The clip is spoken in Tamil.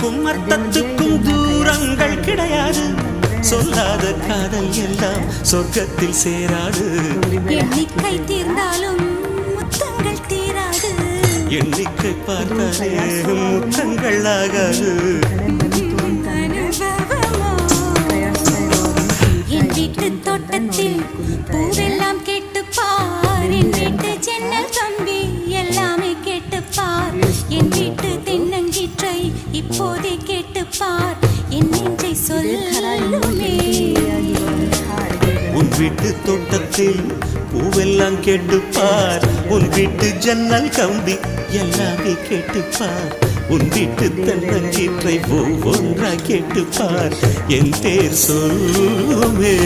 சொல்லுக்கும் அர்த்தத்துக்கும் தூரங்கள் கிடையாது. சொல்லாத காதல் எல்லாம் சொர்க்கத்தில் சேராது. எண்ணிக்கை தீர்ந்தாலும் முத்தங்கள் தீராது. எண்ணிக்கை பார்த்தாலே முத்தங்கள் ஆகாது. என் வீட்டு தோட்டத்தில் பூவெல்லாம் கேட்டுப்பார். என் வீட்டு ஜன்னல் கம்பி எல்லாமே கேட்டுப்பார். என் வீட்டு தென்னங்கீற்றை இப்போதே கேட்டுப்பார். என் நெஞ்சை சொல்லுமே. உன் வீட்டு தோட்டத்தில் பூவெல்லாம் கேட்டுப்பார். உன் வீட்டு ஜன்னல் கம்பி எல்லாமே கேட்டுப்பார். உன் வீட்டு தென்னங்கீற்றை ஒவ்வொன்றா கேட்டுப்பார். என் பேர் சொல்லுமே.